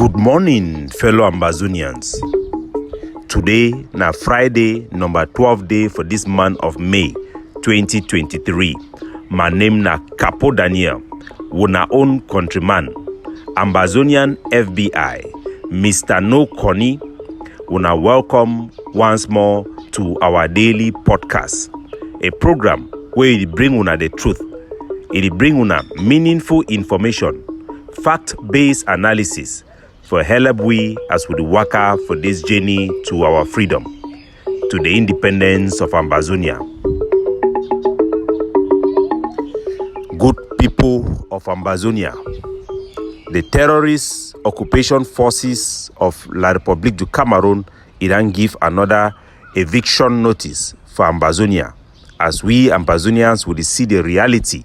Good morning, fellow Ambazonians. Today na Friday, number 12 day for this month of May 2023. My name na Capo Daniel, una own countryman, Ambazonian FBI, Mr. No Connie. Una welcome once more to our daily podcast, a program where it bring una the truth, it bring una meaningful information, fact-based analysis for help we as we work out for this journey to our freedom, to the independence of Ambazonia. Good people of Ambazonia, the terrorist occupation forces of La République du Cameroon didn't give another eviction notice for Ambazonia, as we Ambazonians would see the reality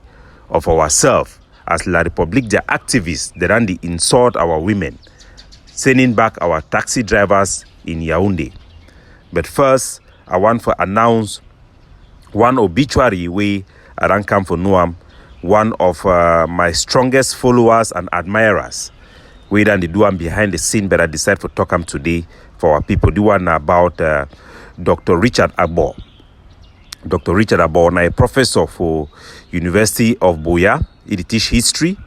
of ourselves as La République, the activists that they insult our women, sending back our taxi drivers in Yaoundé. But first, I want to announce one obituary way I don't come for Noam, one of my strongest followers and admirers. We done the one behind the scene, but I decided to talk today for our people. The one about Dr. Richard Agbo. Dr. Richard Agbo, a professor for University of Buea. He teach history.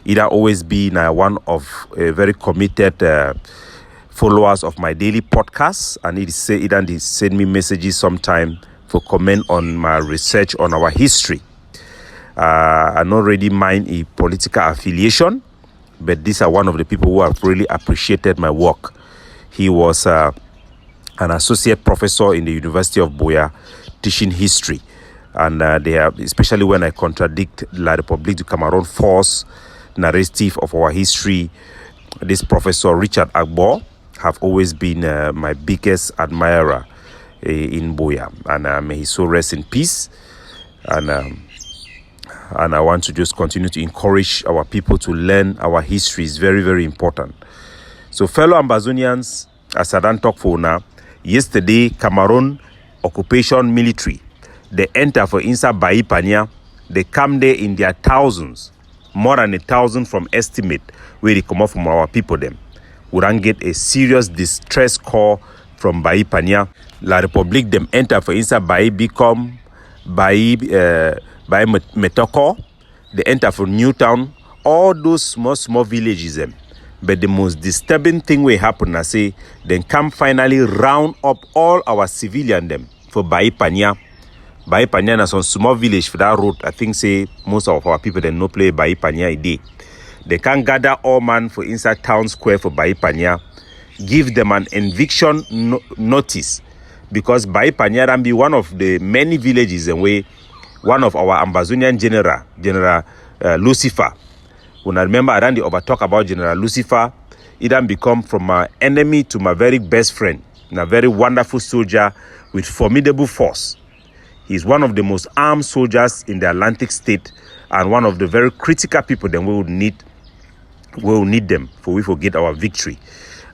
He has always been one of very committed followers of my daily podcast, and he send me messages sometime for comment on my research on our history. I don't really mind a political affiliation, but these are one of the people who have really appreciated my work. He was an associate professor in the University of Buea teaching history. And they have, especially when I contradict La République du Cameroon false narrative of our history, this Professor Richard Agbo have always been my biggest admirer in Buea. And may he so rest in peace. And I want to just continue to encourage our people to learn our history. Is very, very important. So fellow Ambazonians, as I don't talk for now, yesterday Cameroon occupation military, they enter for inside Mbayipanya. They come there in their thousands, more than 1,000 from estimate, where they come up from our people them. We don't get a serious distress call from Mbayipanya. La République them enter for inside Mbayipanya, Metoko. They enter for Newtown. All those small villages them. But the most disturbing thing will happen, I say, then come finally round up all our civilian them for Mbayipanya. Mbayipanya is some small village for that road. I think say most of our people they no play Mbayipanya a day. They can gather all man for inside town square for Mbayipanya, give them an eviction notice, because Mbayipanya can be one of the many villages and way one of our Ambazonian General Lucifer. When I remember I ran over talk about General Lucifer, he then become from my enemy to my very best friend, and a very wonderful soldier with formidable force. He's one of the most armed soldiers in the Atlantic state, and one of the very critical people that we will need them for we forget our victory.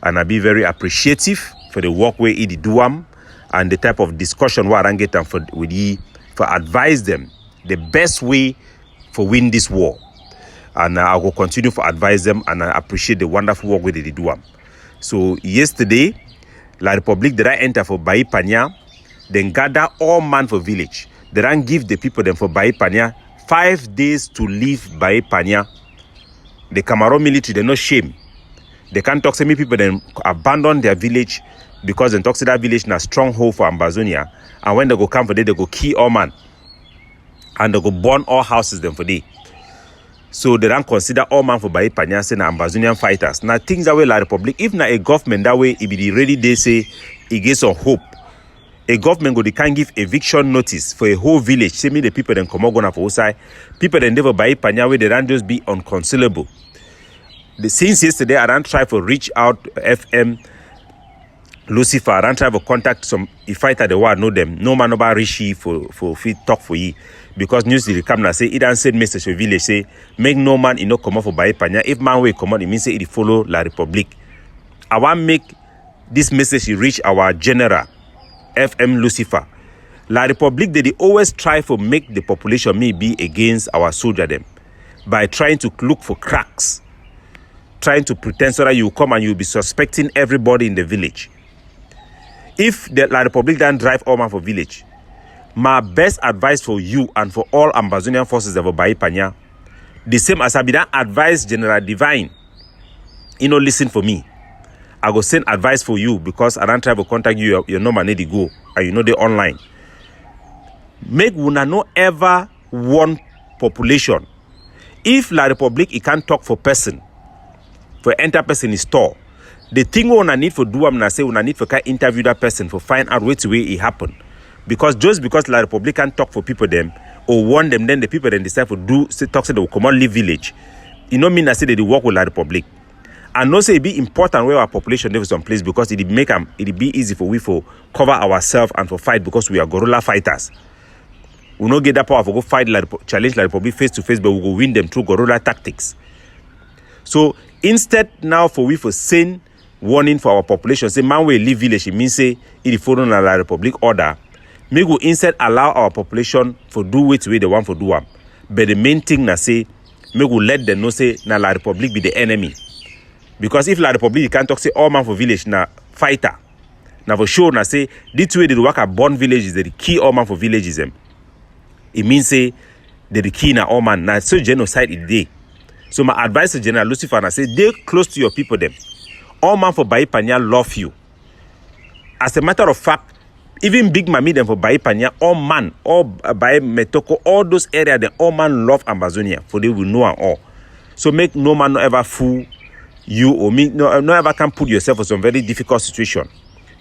And I be very appreciative for the work where he do and the type of discussion where I get them for advise them the best way for win this war. And I will continue to advise them, and I appreciate the wonderful work where they do. So yesterday, La République did I enter for Mbayipanya, then gather all man for village. They don't give the people them for Mbayipanya 5 days to leave Mbayipanya. The Cameroon military, they're no shame. They can't talk to me people then abandon their village because they talk to that village in a stronghold for Ambazonia. And when they go come for day, they go kill all man. And they go burn all houses them for day. So they don't consider all man for Mbayipanya saying Ambazonian fighters. Now things that way La République, if not a government that way, it be ready they say it gets some hope. A government they can't give eviction notice for a whole village. Say me the people then come out for outside. People then never Mbayipanya where they don't just be unconsolable. Since yesterday I don't try to reach out FM Lucifer. I don't try to contact some fighter the war know them. No man about Rishi for fit talk for ye. Because news will come and say it and send message to village say make no man come out for Mbayipanya. If man will come out, it means say it follow La République. I want make this message reach our general FM Lucifer. La République they always try to make the population be against our soldier them by trying to look for cracks trying to pretend so that you come and you'll be suspecting everybody in the village. If the La Republic don't drive all man for village, my best advice for you and for all Ambazonian forces of Mbayipanya, the same as I be that advise General Divine, listen for me. I go send advice for you because I don't try to contact you, your number need to go, and they online. Make una no ever one population. If La Republic, it can't talk for person, for enter person in store, the thing we una need for do am na say una need for interview that person for find out which way it happened. Because just because La Republic can't talk for people them or warn them, then the people then decide to do talk say they will come on leave village. It no mean I say they work with La Republic. And no say it be important where our population lives some place because it be easy for we for cover ourselves and for fight because we are guerrilla fighters. We no get that power for go fight challenge La Republic face to face, but we go win them through guerrilla tactics. So instead now for we for send warning for our population, say man we leave village, it means say it follow La Republic order. May go instead allow our population for do which way they want for do am. But the main thing na say, may go let them know say na La Republic be the enemy. Because if La Republic can't talk say all man for village na fighter. Now for sure na say this way they work at born villages, they the key all man for villages them. It means say they the key na all man. Now so genocide is day. So my advice to General Lucifer na say they close to your people them. All man for Mbayipanya love you. As a matter of fact, even big mami them for Mbayipanya, all man, all by Metoko, all those areas, then all man love Ambazonian, for they will know and all. So make no man no ever fool you or me, no ever can put yourself in some very difficult situation.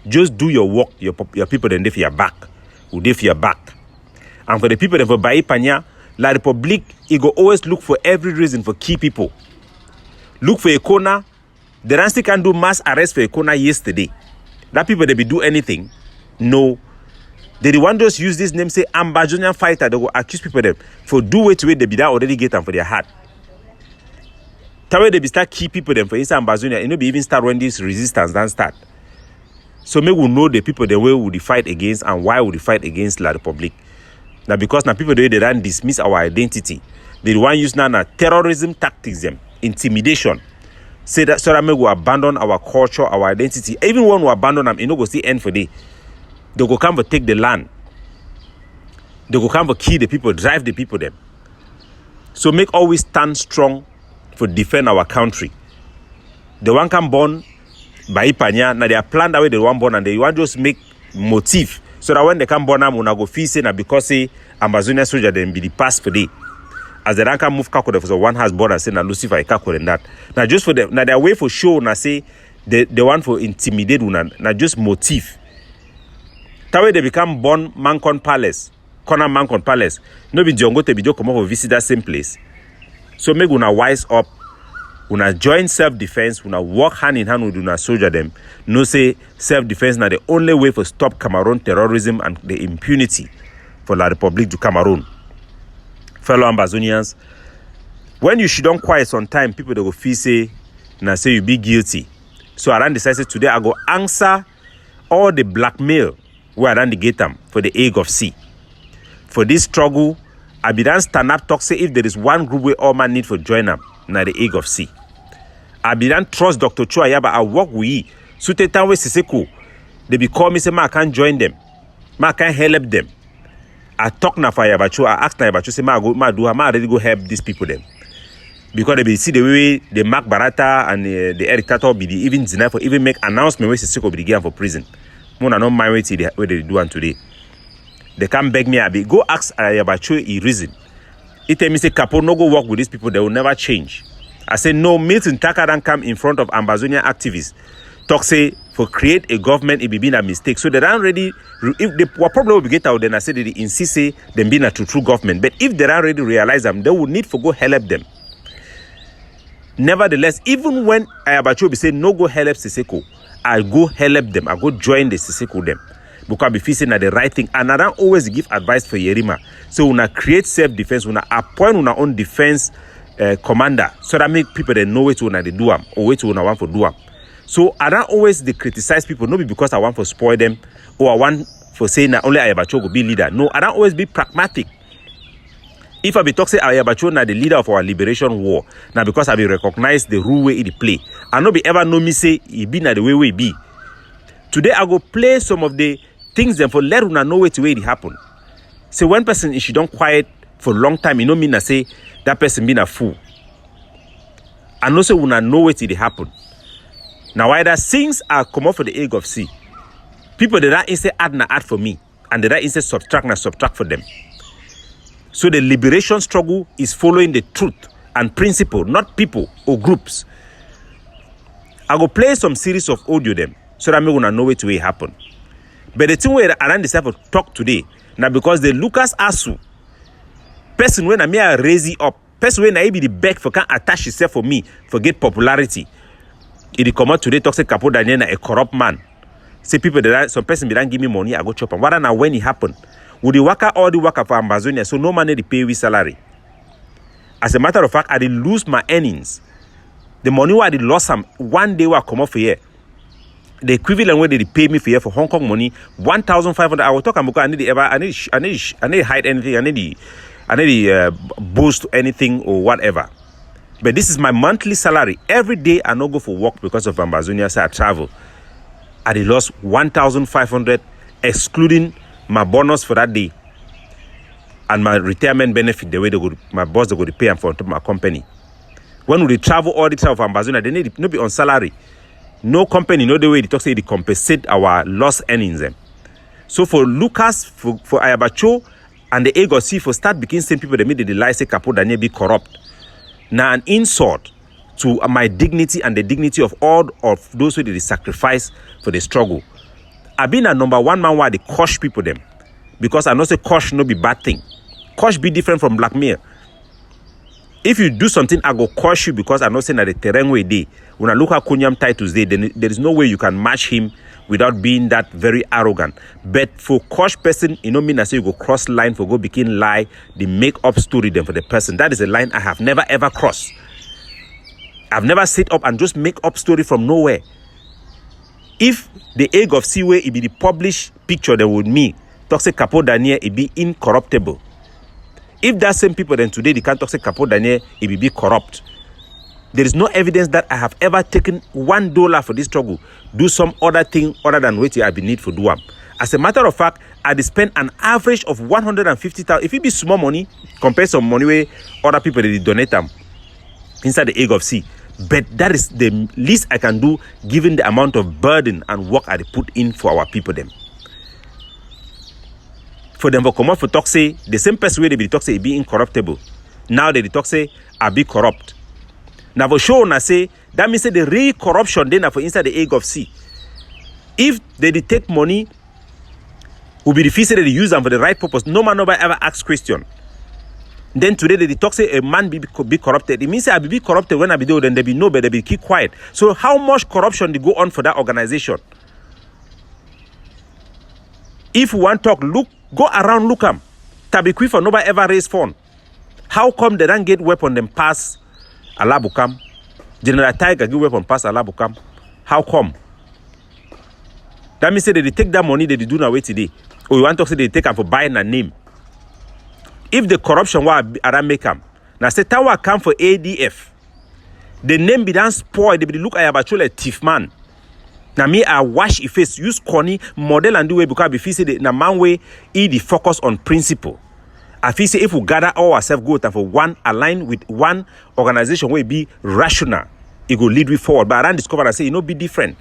Just do your work, your people then they for your back. Will they for your back. And for the people then for Mbayipanya, La Republic, it go always look for every reason for key people. Look for a corner. The Ransti can do mass arrest for a corner yesterday. That people they be do anything. No. They the one just use this name say Ambazonian fighter. They go accuse people them for do it way they be that already get them for their heart. That way they be start key people them for inside Ambazonia. Be even start when this resistance then start. So may we know the people the way would fight against and why would fight against La Republic. Now because now people the way they don't dismiss our identity. They want use now terrorism tactics them, intimidation. Say that so that may we abandon our culture, our identity. Even when we abandon them, go see end for day. They go come to take the land. They go come to kill the people, drive the people them. So make always stand strong for defend our country. The one can born Mbayipanya, now they are planned that way they want born and they want just make motive. So that when they come born them, we go feel say na because say Ambazonian soldier then be the past for day. As the rank move Capo Daniel, so one has born and say na Lucifer Capo and that. Now just for them, now their way for show na say the one for intimidate una, na just motive. That way they become born Mancon Palace, corner Mancon Palace. No be Jongo te video come over visit that same place. So make una wise up, una join self-defense, una work hand in hand with una soldier them. No say self-defense na the only way for stop Cameroon terrorism and the impunity for La Republic to Cameroon. Fellow Ambazonians, when you should don't quiet some time, people they go feel say, na say you be guilty. So I done decided today I go answer all the blackmail where I done the get them for the AGOVC. For this struggle, I be done stand up talk say if there is one group where all man need for join them, na the AGOVC. I be done trust Dr. Chua but I work with he. So te time we Siseko, they be call me say ma I can't join them, ma I can't help them. I talk na for Yabacho, I ask na Yabacho, say ma already go help these people them. Because they be see the way they Mark Barata and the Eric Tato be the even deny for even make announcement where Siseko be the for prison. Mona not my way to where they do one today. They come beg me, I be go ask Yabacho a reason. He tell me say Capo no go work with these people, they will never change. I say no, Milton Taka don't come in front of Ambazonian activists. Talk say for create a government it be been a mistake. So they don't ready if the problem will get out then I say they insist say them being a true government. But if they don't ready realize them, they will need for go help them. Nevertheless, even when Ayabacho be say no go help Siseko, I go help them. I go join the Siseko them. Because I be facing the right thing. And I don't always give advice for Yerima. So when I create self-defense, when I appoint our own defense commander, so that make people they know what they do them or what I want for do them. So I don't always criticize people, not because I want to spoil them or I want for saying that only Ayabacho will be leader. No, I don't always be pragmatic. If I be talk say Ayabacho na the leader of our liberation war, now because I be recognize the rule way it play. I no be ever know me say he be na the way we be. Today I go play some of the things them for let una know where to where it happen. Say one person if she don't quiet for a long time, you know mean I say that person been a fool. And also una know where it happen. Now either things are come up for the AGOVC. People that instead add na add for me, and that instead subtract na subtract for them. So the liberation struggle is following the truth and principle, not people or groups. I go play some series of audio them so that me gonna know it will happen. But the thing where I decide to talk today, now because the Lucas Asu, person when I may raise it up, person when I be the back for can attach itself for me, for get popularity. It come out today talk say Capo Daniel a corrupt man. Say people that some person be don't give me money, I go chop. And what now when it happen? Would the worker all the worker for Ambazonian, so no money they pay with salary. As a matter of fact, I did lose my earnings. The money I did lost some one day I come off for here. The equivalent way they pay me for here for Hong Kong money, 1,500. I will talk about I need to hide anything, I need to boost anything or whatever. But this is my monthly salary. Every day I no go for work because of Ambazonia, so I travel. I did lost 1,500 excluding my bonus for that day and my retirement benefit, the way they go, my boss they go to pay them for my company. When we travel all the time for Ambazonia, they need to be on salary. No company, no the way they talk say they compensate our lost earnings them. So for Lucas, for Ayabacho and the AGOVC for start begin saying people they made the lie say Capo Daniel be corrupt. Now an insult to my dignity and the dignity of all of those who did the sacrifice for the struggle. I been a number one man why they crush people them. Because I know say crush no be bad thing. Crush be different from blackmail. If you do something, I go crush you because I know say that the terrain way day. When I look at Kunyam titles day, then there is no way you can match him without being that very arrogant. But for crush person, you know mean I say you go cross line for go begin lie, the make up story then for the person. That is a line I have never ever crossed. I've never sit up and just make up story from nowhere. If the AGOVC way it be the published picture that would me, talk say Capo Daniel it be incorruptible. If that same people then today they can't talk say Capo Daniel it be corrupt. There is no evidence that I have ever taken $1 for this struggle, do some other thing other than what I be need for do. As a matter of fact, I spend an average of 150,000. If it be small money, compare some money where other people they donate them inside the AGOVC. But that is the least I can do given the amount of burden and work I put in for our people them. For them to come up for talk say, the same person where they be talk say be incorruptible. Now they talk say I be corrupt. Now for sure I say, that means say the real corruption then for inside the AGOVC. If they take money, will be the fee say they use them for the right purpose. No man nobody ever asks question. Then today they talk say a man be corrupted. It means say I be corrupted when I be there, then they be no, but they be keep quiet. So how much corruption they go on for that organization? If one talk, look, go around, look them. Tabi for nobody ever raise phone. How come they don't get weapon them pass Alabukam? General Tiger give weapon pass Alabukam. How come? That means say they take that money they do now wait today. Or you want to say they take them for buying a name. If the corruption was around make them, now say Tawa come for ADF, the name be done spoil. They be look at Ayabacho like thief man. Now me I wash if face use corny model and do way because if you say the man way he the focus on principle. I feel say if we gather all ourselves go for one align with one organization where be rational, it go lead we forward. But I discover and say it no be different.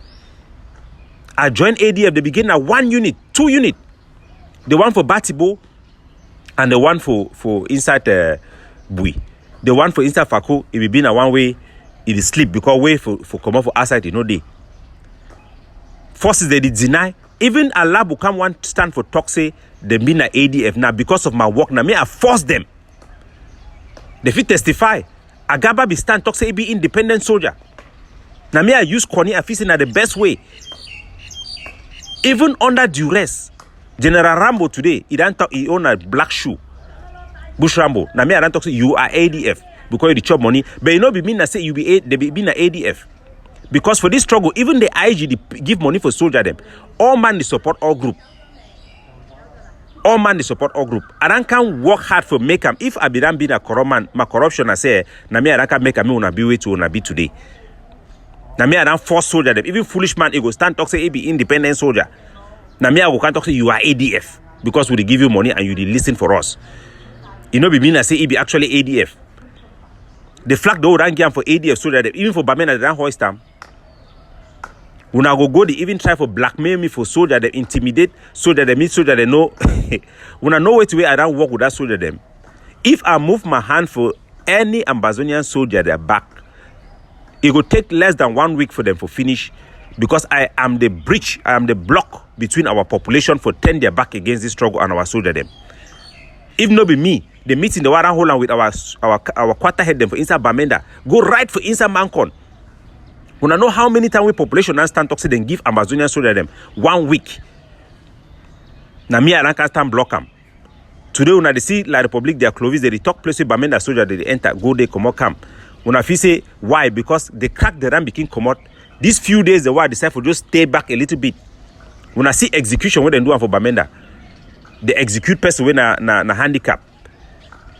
I joined ADF. They begin at 1 unit, 2 unit, the one for Batibo. And the one for inside Bui. The one for inside Fako, it will be in a one way, it is sleep because way for come out for outside, you know they. Forces they did deny. Even Allah become one stand for talk say they be na ADF now because of my work. Now me I force them. They fit testify. Agaba be stand talk say he be independent soldier. Now me I use Connie I feel in the best way. Even under duress. General Rambo today, he own a black shoe. Bush Rambo. Now me I don't talk say you are ADF because you chop money. But you know be mean that say you be they be na ADF. Because for this struggle, even the IG they give money for soldier them. All man they support all group. All man they support all group. And I can work hard for make them. If I be done being a corrupt man, my corruption I say, na me I can make a me una be way to una be today. Na me I don't force soldier them. Even foolish man, he go stand talk say he be independent soldier. Na me I go can't talk say you are ADF because we give you money and you dey listen for us. You know be mean I say he be actually ADF. The flag though don't give for ADF soldier them. Even for Bamena they don't hoist them. Una go they even try for blackmail me for soldier them, intimidate soldier them, meet soldier they know. Una know which way I don't work with that soldier them. If I move my hand for any Ambazonian soldier their back, it will take less than 1 week for them to finish because I am the bridge, I am the block between our population for turn their back against this struggle and our soldier them. If not be me, the meeting the one hold on with our quarter head them for inside Bamenda, go right for inside Mancon. When I know how many times we population and stand talk say then give Ambazonian soldier them 1 week. Now me I can't stand block them. Today when I see La Republic their Clovis they talk place with Bamenda soldier they enter go they come out camp. When I feel say why because they crack the ram became come out. These few days the war decide for just stay back a little bit. When I see execution what they do for Bamenda, they execute person when na handicap.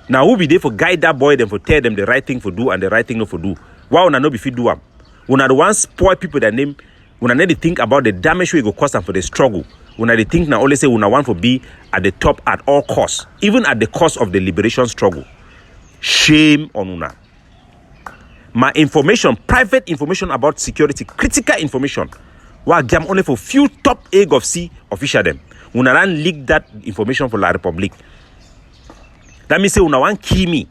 Now who be there for guide that boy them for tell them the right thing for do and the right thing not for do. Why when I know be fit do am? When I the one spoil people their name, when I need to think about the damage we go cause them for the struggle. When I think now only say when I want to be at the top at all costs, even at the cost of the liberation struggle. Shame on una. My information, private information about security, critical information, were given only for few top AGOVC official them. When I leak that information for La Republic. That means say when I want kill me.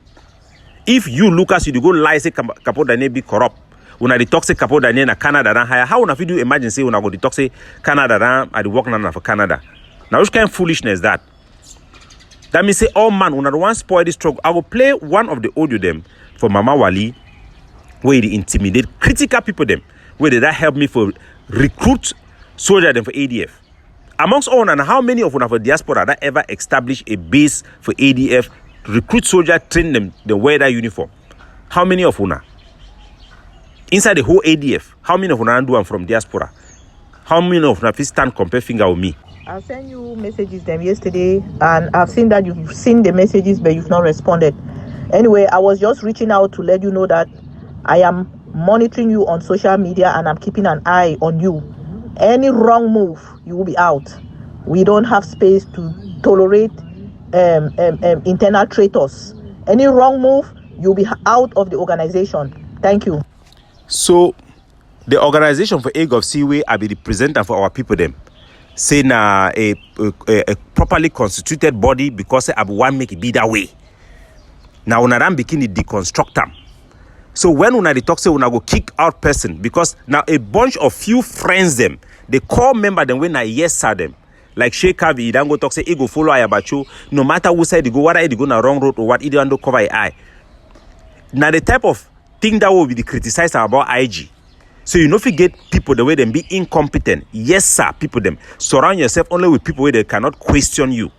If you Lucas you go lie say Capo Daniel be corrupt. When I talk say Capo Daniel na Canada ran hire, how una fit do imagine say when I go talk say Canada ran at the work now for Canada. Now which kind of foolishness that? That means say all man when I want spoil this struggle. I will play one of the audio them for Mama Wali where they intimidate critical people them where they that help me for recruit soldier them for ADF. Amongst all and how many of una for diaspora that ever establish a base for ADF, recruit soldier, train them, they wear that uniform? How many of una? Inside the whole ADF, how many of una do am from diaspora? How many of una stand compare finger with me? I sent you messages them yesterday and I've seen that you've seen the messages but you've not responded. Anyway, I was just reaching out to let you know that I am monitoring you on social media and I'm keeping an eye on you. Any wrong move, you will be out. We don't have space to tolerate internal traitors. Any wrong move, you'll be out of the organization. Thank you. So, the organization for AGOVC way I be the presenter for our people them. Say na a properly constituted body because I want make it be that way. Now when I begin to deconstruct them. So when una dey talk say una go kick out person because now a bunch of few friends them, they call member them when I yes sir them. Like Sheikh Kavi, he don't go talk say he go follow Ayabacho. No matter who side they go, whether they go na wrong road or what, he don't cover eye. Now the type of thing that will be the criticized about IG. So you know if you get people the way them be incompetent. Yes sir, people them. Surround yourself only with people where they cannot question you.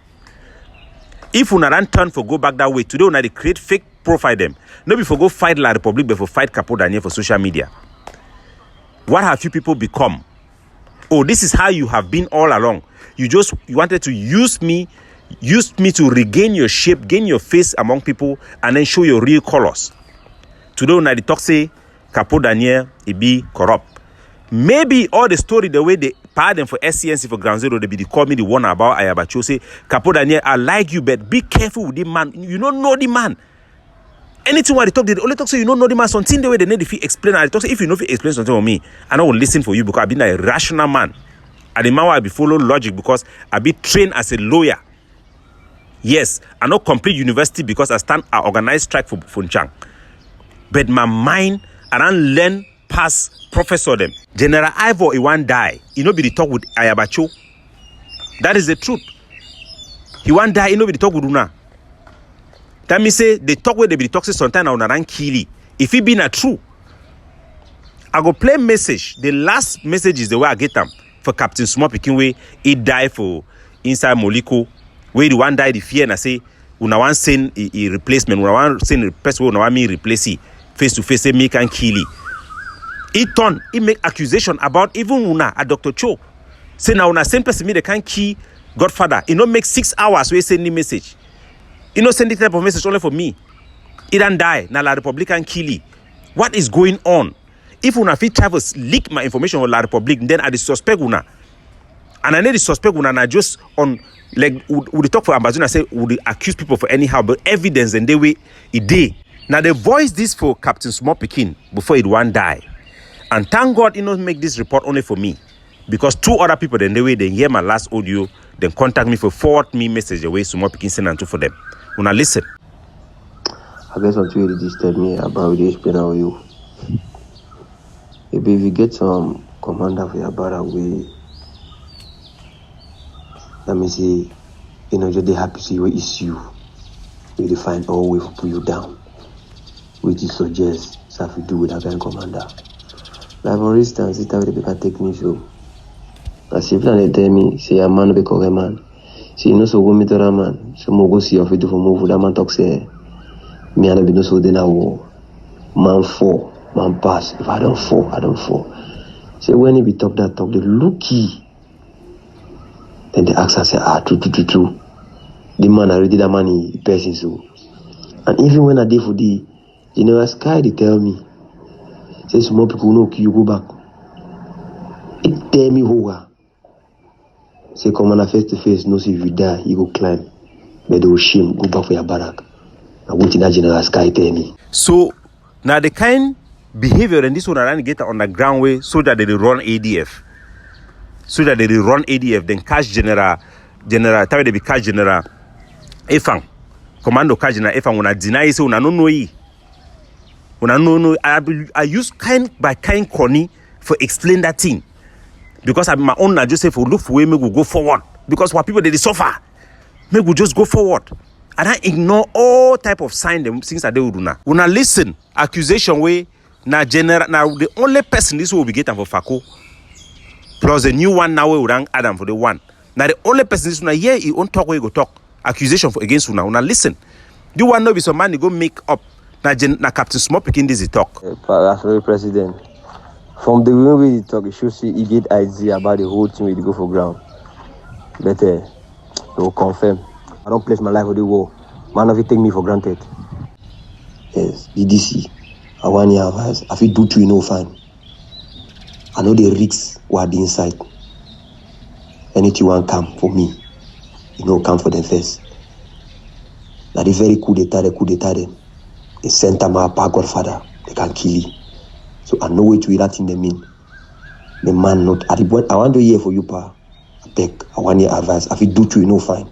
If una don't turn for go back that way, today una they create fake profile them. No before go fight La Republic, but for fight Capo Daniel for social media. What have you people become? Oh, this is how you have been all along. You wanted to use me to regain your shape, gain your face among people, and then show your real colors. Today when I talk say Capo Daniel it be corrupt. Maybe all the story the way they pardon for SCNC for Ground Zero, they be call me the one about Ayabacho say Capo Daniel, I like you, but be careful with the man. You don't know the man. Anything what they talk, they only talk say you don't know the man. Something the way they need to explain. I talk say if you know if you explain something on me, I will listen for you because I've been a rational man. And the man will be follow logic because I be trained as a lawyer. Yes, I not complete university because I stand an organized strike for Funchang. But my mind, I don't learn past professor them. General Ivor, he won't die. He no be the talk with Ayabacho. That is the truth. He won't die. He no be the talk with Una. That means say they talk where they be talk say sometimes I don't kill it. If it be not true, I go play message. The last message is the way I get them for Captain Small Pikin way he die for inside Moliko. Where the one die the fear and I say una want send a replacement. Una want send a person una want me replace it face to face. Say me can kill it. He turn he make accusation about even una a Dr. Cho. Say now una same person me they can kill Godfather, it don't make 6 hours we send the message. You know, send the type of message only for me. It don't die. Now La Republican kill it. What is going on? If una fit try to leak my information on La Republic, then I the suspect una. And I know the suspect una na just on like would talk for Ambazonian say would accuse people for anyhow, but evidence and they way it day. Now they voice this for Captain Small Pikin before it one die. And thank God you know make this report only for me. Because 2 other people then the way they hear my last audio, then contact me for forward me message away Small Pikin send and two for them. Una listen. I guess what you really disturb me about this explain how you. Maybe if you get some commander for your barrack way, let me say, you know, just they happy to see what is you. We define all way to put you down. Which is suggest stuff you do with that kind of commander. Like for instance, it's how the people take me so. As if they tell me, say a man be called a man. See, you know, so go meet a man. So mo go see if you do for move. That man talk say, me and be no so then I war. Man fall. Man pass. If I don't fall, I don't fall. So when he be talk that talk, they looky. Then they ask and say, true. The man already that money person so. And even when I did for the general sky, they tell me, say small people know you go back. It tell me who are. Say come on face to face, no see if you die, you go climb. But they will shame, go back for your barrack. And what in that general sky tell me. So now the kind behavior and this one around get on the ground way so that they run ADF. So that they run ADF, then catch general, tell they be catch general Efang. Commando catch general Efang when I deny so una no know ye. Una no I use kind by kind corny for explain that thing. Because I'm my own I just say for look for way me go forward. Because what people they suffer, me go just go forward. And I ignore all type of sign them things that they would do now. Una listen, accusation way now general now the only person this will be getting for Fako. Plus the new one now we will rank Adam for the one. Now the only person this one yeah he won't talk where he go talk. Accusation for against una. Una listen. Do one know be some man he go make up. Now Captain Small Pikin this he talk. President. From the way we talk, it should see he get idea about the whole thing we go for ground. But they will confirm. I don't place my life on the war. Man of it take me for granted. Yes, BDC. I want your advice. I feel do to you no fine. I know the risks were the inside. Anything want come for me, you know come for them first. Now the very coup d'etat them. They sent them my Godfather. They can kill you. So I know what you that in the mean. The man not at the point. I want to hear for you, pa. I want your advice. I feel do to you no fine.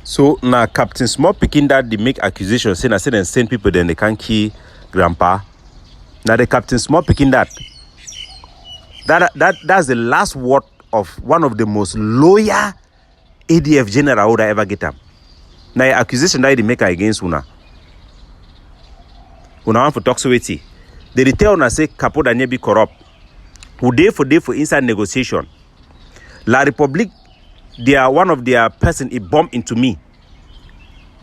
So now Captain Small Pikin that they make accusations saying I said and send people then they can kill grandpa. Now the Captain Small Pikin that's the last word of one of the most loyal ADF general would I ever get up. Now the accusation that they make against Una want for toxicity. They tell Una say Capo Daniel be corrupt. Who day for inside negotiation. La Republique, they are one of their person it bumped into me.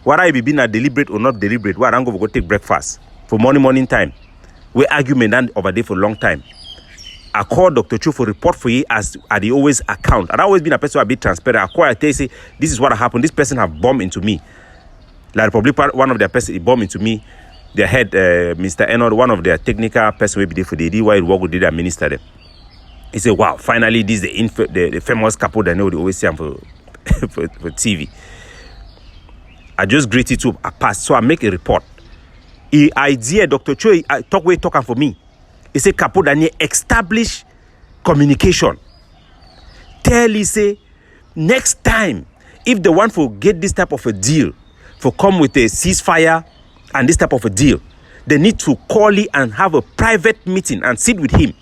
Whether I be being a deliberate or not deliberate, where I'm going to go take breakfast for morning time. We argument and over there for a long time. I call Dr. Chu for report for you as they always account. And I always been a person who a bit transparent. I call I tell you, say, this is what happened. This person have bumped into me. La Republique, one of their person, he bumped into me. Their head, Mr. Enold, one of their technical person will be there for the DY work with the minister them. He said, wow, finally this is the famous Capo Daniel they always say for TV. I just greeted to a pass, so I make a report. He idea Dr. Choi talking for me. He said Capo Daniel establish communication. Tell he say next time if the one for get this type of a deal for come with a ceasefire and this type of a deal, they need to call him and have a private meeting and sit with him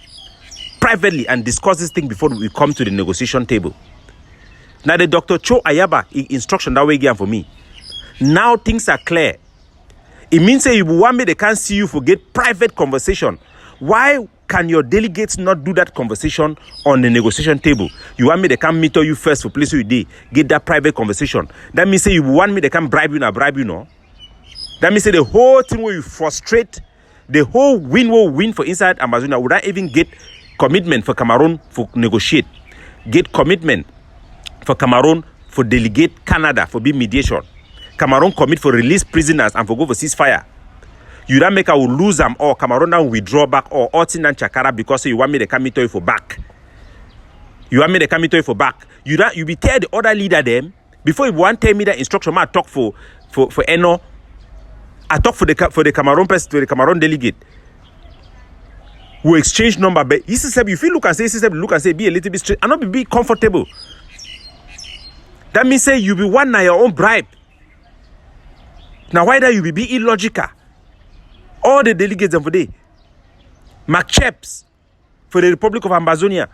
privately and discuss this thing before we come to the negotiation table. Now the Dr. Cho Ayaba instruction that way again for me. Now things are clear. It means say you want me they can't see you for get private conversation. Why can your delegates not do that conversation on the negotiation table? You want me they can meet you first for place you day, get that private conversation. That means say you want me they can bribe you no. That means say the whole thing where you frustrate, the whole win will win for inside Ambazonian would not even get commitment for Cameroon for negotiate. Get commitment for Cameroon for delegate Canada for be mediation. Cameroon commit for release prisoners and for go for ceasefire. You don't make I will lose them or Cameroon now withdraw back or Otin and Chakara because you want me to come to you for back. You want me to come to you for back. You be tell the other leader them before you want tell me that instruction. I talk for Eno. I talk for the Cameroon person to the Cameroon delegate. We exchange number, but you feel look and say be a little bit straight and not be comfortable. That means say you be one na your own bribe. Now why that you be illogical? All the delegates of the day, Mark Cheps for the Republic of Ambazonia.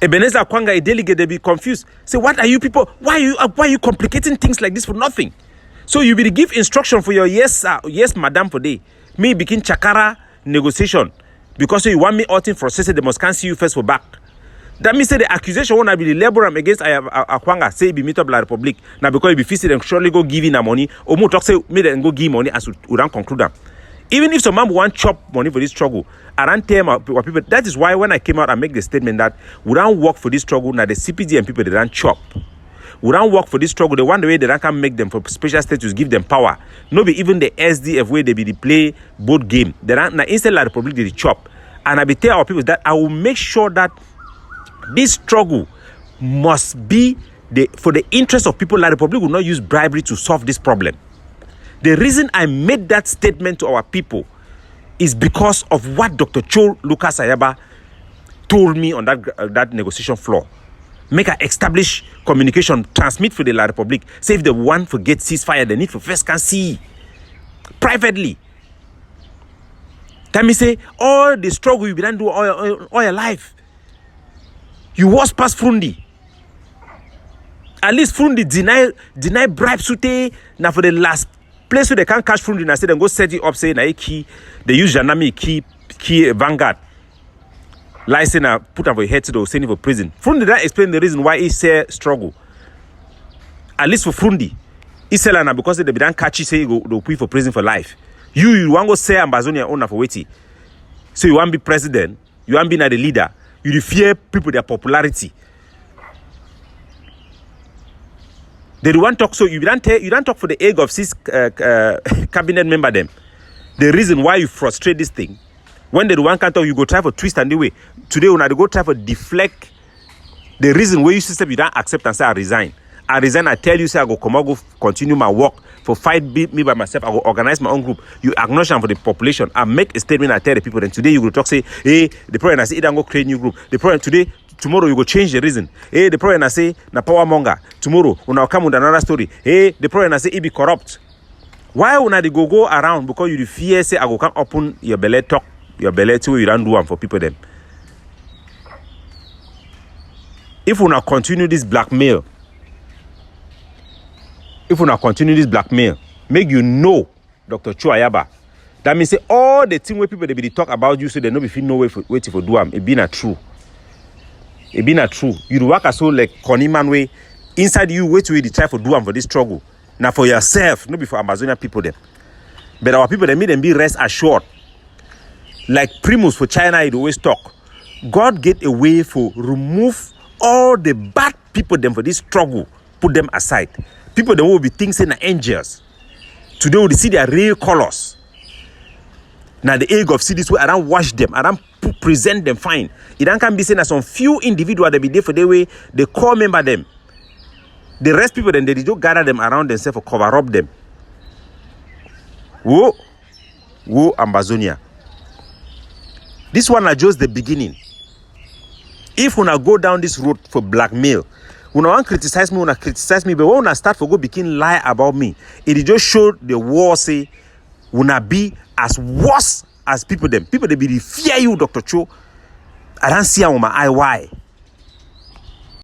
Ebenezer Kwanga, a delegate, they be confused. Say, what are you people? Why are you complicating things like this for nothing? So you will give instruction for your yes, madam for day. Me begin Chakara negotiation because you want me out in for they must can see you first for back. That means say the accusation won't be the labor against Akwanga say be meet up la Republic. Now because you be feasted and surely go give in a money or more talk say me then go give money as we don't conclude them. Even if some man want chop money for this struggle, I don't tell my people. That is why when I came out and make the statement that we don't work for this struggle, now the CPG and people they don't chop. We don't work for this struggle. The one way they don't can make them for special status, give them power. No be even the SDF way they be the play both game. They don't now instead la Republic they chop. And I be tell our people that I will make sure that this struggle must be for the interest of people. La Republic will not use bribery to solve this problem. The reason I made that statement to our people is because of what Dr. Cho Lucas Ayaba told me on that negotiation floor. Make her establish communication, transmit for the La Republic. Say if the one forget ceasefire, the need for first can see privately. Tell me say all the struggle you done do all your life. You was past Frundi. At least Frundi deny bribe sute now for the last place where they can't catch Frundi and say then go set it up say na key they use Janami key Vanguard license and put on for head to the send for prison. Frundi that explain the reason why he say struggle. At least for Frundi, he say na because they be done catch say go put for prison for life. You want go say Ambazonian owner for waiting. So you want be president, you want be na the leader, you fear people their popularity. They don't talk, so you don't talk for the AGOVC cabinet member them. The reason why you frustrate this thing, when they don't can't talk, you go try for twist and the way. Today when I go try for deflect the reason why you system you don't accept and say I resign. I tell you say I go come out go continue my work for fight me by myself. I go organize my own group. You acknowledge them for the population. I make a statement. I tell the people. Then today you go talk say, hey, the problem I say, don't go create new group. The problem today. Tomorrow you go change the reason. Hey, the problem I say na power monger. Tomorrow when I come with another story. Hey, the problem I say it be corrupt. Why when I go around because you fear say I go come open your belly talk your belly to you don't do one for people them. If we now continue this blackmail, make you know Dr. Cho Ayaba. That means say all the thing where people they be talk about you so they no be feel no way for waiting for do them. It be not true. It be not true. You work as so like Connie man way inside you wait to try for do them for this struggle. Now for yourself, not be for Amazonian people them. But our people they make them be rest assured. Like Primus for China, it always talk. God get a way for remove all the bad people them for this struggle. Put them aside. People that will be thinking are angels. Today we see their real colors. Now the AGOVC this way, I don't wash them, I don't present them fine. It don't can be seen as some few individuals that be there for the way they call member them. The rest people then they don't gather them around themselves or cover up them. Whoa Ambazonia. This one is just the beginning. If we now go down this road for blackmail, when I want to criticize me, but when I start for go begin lie about me, it just show the war say will not be as worse as people them. People they be fear you, Dr. Cho. I don't see how my eye why.